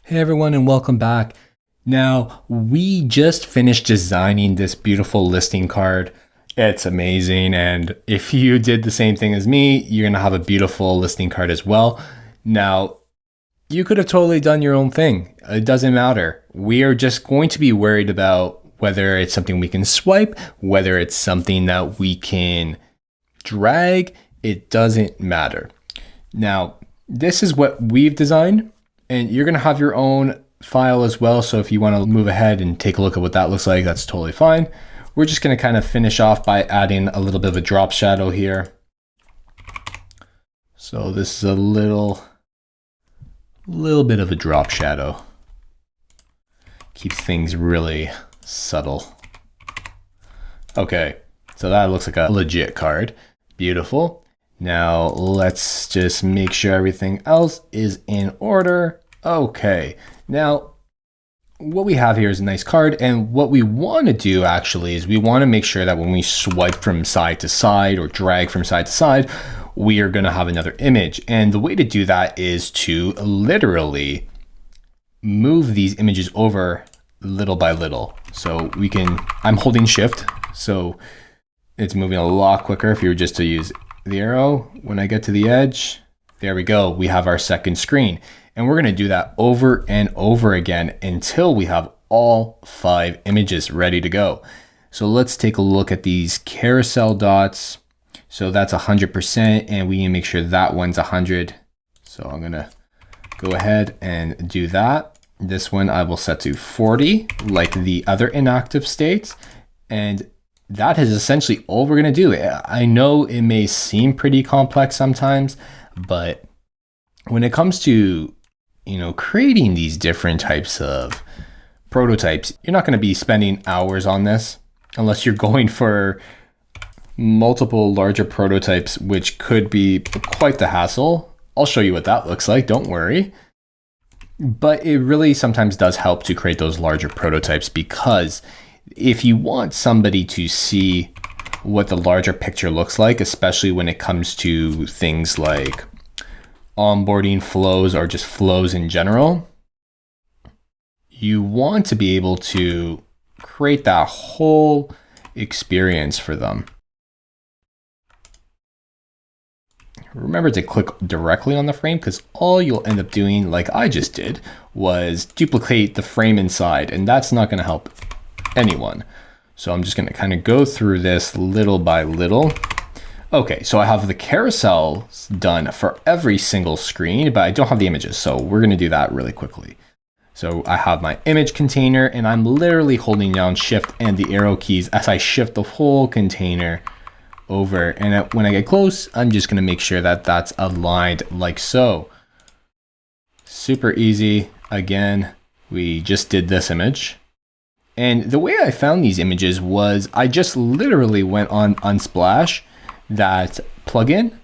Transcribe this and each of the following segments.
Hey everyone, and welcome back. Now, we just finished designing this beautiful listing card. It's amazing, and if you did the same thing as me, you're gonna have a beautiful listing card as well. Now, you could have totally done your own thing. It doesn't matter. We are just going to be worried about whether it's something we can swipe, whether it's something that we can drag. It doesn't matter. Now, this is what we've designed. And you're going to have your own file as well. So if you want to move ahead and take a look at what that looks like, that's totally fine. We're just going to kind of finish off by adding a little bit of a drop shadow here. So this is a little bit of a drop shadow. Keeps things really subtle. Okay, so that looks like a legit card. Beautiful. Now let's just make sure everything else is in order. Okay, now what we have here is a nice card, and what we want to do actually is we want to make sure that when we swipe from side to side or drag from side to side, we are going to have another image. And the way to do that is to literally move these images over little by little. So we can, I'm holding shift, so it's moving a lot quicker if you were just to use the arrow. When I get to the edge, there we go. We have our second screen, and we're going to do that over and over again until we have all 5 images ready to go. So let's take a look at these carousel dots. So that's 100%, and we need to make sure that one's 100. So I'm going to go ahead and do that. This one I will set to 40 like the other inactive states, and that is essentially all we're going to do. I know it may seem pretty complex sometimes, but when it comes to, creating these different types of prototypes, you're not going to be spending hours on this unless you're going for multiple larger prototypes, which could be quite the hassle. I'll show you what that looks like, don't worry. But it really sometimes does help to create those larger prototypes, because if you want somebody to see what the larger picture looks like, especially when it comes to things like onboarding flows or just flows in general, you want to be able to create that whole experience for them. Remember to click directly on the frame, because all you'll end up doing, like I just did, was duplicate the frame inside, and that's not going to help anyone. So I'm just going to kind of go through this little by little. Okay, so I have the carousels done for every single screen, but I don't have the images. So we're going to do that really quickly. So I have my image container, and I'm literally holding down shift and the arrow keys as I shift the whole container over. And when I get close, I'm just going to make sure that that's aligned like so. Super easy. Again, we just did this image. And the way I found these images was I just literally went on Unsplash, that plugin.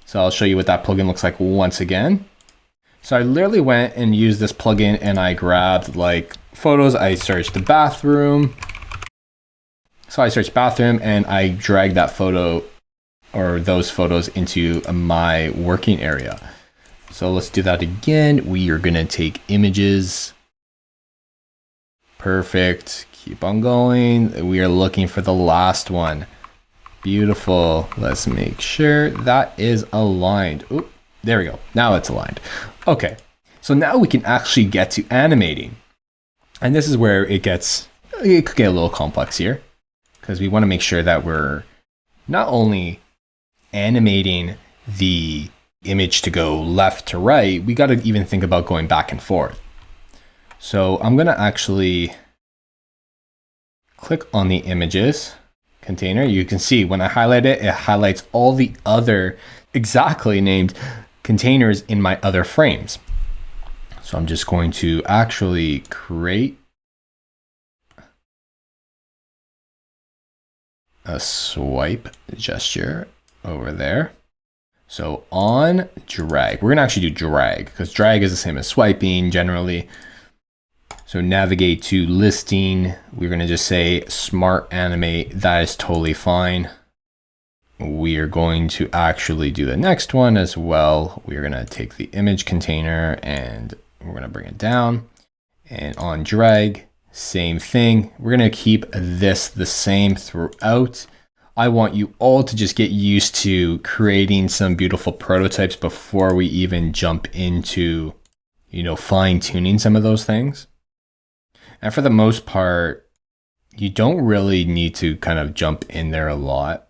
So I'll show you what that plugin looks like once again. So I literally went and used this plugin, and I grabbed like photos. I searched the bathroom. So I searched bathroom, and I dragged that photo or those photos into my working area. So let's do that again. We are going to take images. Perfect. Keep on going. We are looking for the last one. Beautiful. Let's make sure that is aligned. Oop, there we go. Now it's aligned. Okay. So now we can actually get to animating. And this is where it could get a little complex here, because we want to make sure that we're not only animating the image to go left to right, we got to even think about going back and forth. So I'm going to actually click on the images container. You can see when I highlight it, it highlights all the other exactly named containers in my other frames. So I'm just going to actually create a swipe gesture over there. So on drag, we're going to actually do drag, because drag is the same as swiping generally. So navigate to listing. We're going to just say smart animate. That is totally fine. We are going to actually do the next one as well. We're going to take the image container and we're going to bring it down, and on drag, same thing. We're going to keep this the same throughout. I want you all to just get used to creating some beautiful prototypes before we even jump into, fine tuning some of those things. And for the most part, you don't really need to kind of jump in there a lot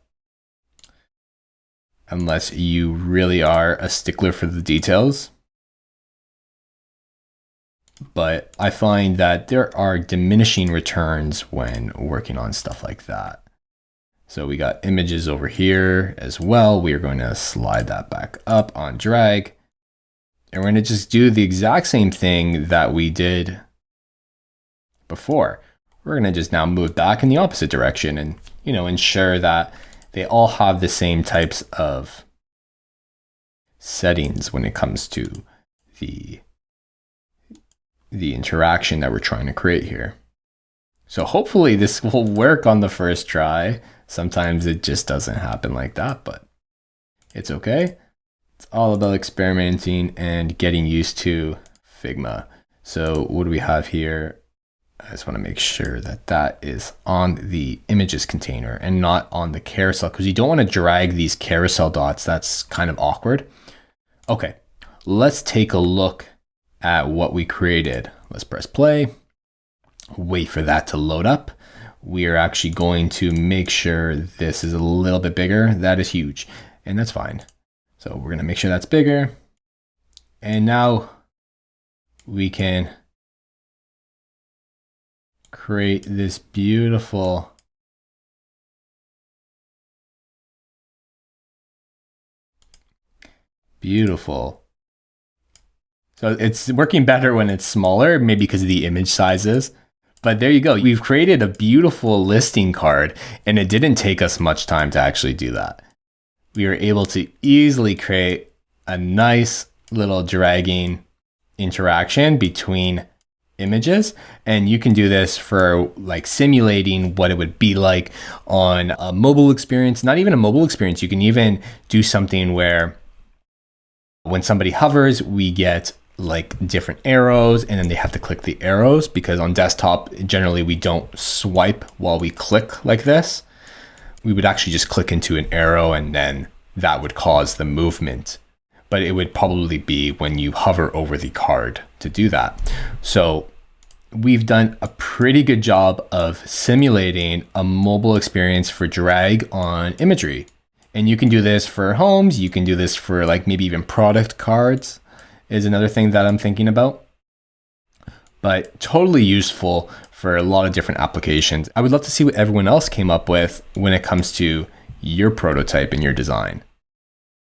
unless you really are a stickler for the details. But I find that there are diminishing returns when working on stuff like that. So we got images over here as well. We are going to slide that back up on drag. And we're going to just do the exact same thing that we did before. We're going to just now move back in the opposite direction and, ensure that they all have the same types of settings when it comes to the interaction that we're trying to create here. So hopefully this will work on the first try. Sometimes it just doesn't happen like that, but it's okay. It's all about experimenting and getting used to Figma. So what do we have here? I just want to make sure that that is on the images container and not on the carousel, because you don't want to drag these carousel dots. That's kind of awkward. Okay, let's take a look at what we created. Let's press play, wait for that to load up. We are actually going to make sure this is a little bit bigger. That is huge, and that's fine. So we're going to make sure that's bigger. And now we can create this beautiful So it's working better when it's smaller, maybe because of the image sizes. But there you go. We've created a beautiful listing card, and it didn't take us much time to actually do that. We were able to easily create a nice little dragging interaction between images. And you can do this for like simulating what it would be like on a mobile experience, not even a mobile experience. You can even do something where when somebody hovers, we get like different arrows, and then they have to click the arrows, because on desktop, generally we don't swipe while we click like this. We would actually just click into an arrow, and then that would cause the movement. But it would probably be when you hover over the card to do that. So we've done a pretty good job of simulating a mobile experience for drag on imagery. And you can do this for homes. You can do this for like maybe even product cards is another thing that I'm thinking about. But totally useful for a lot of different applications. I would love to see what everyone else came up with when it comes to your prototype and your design.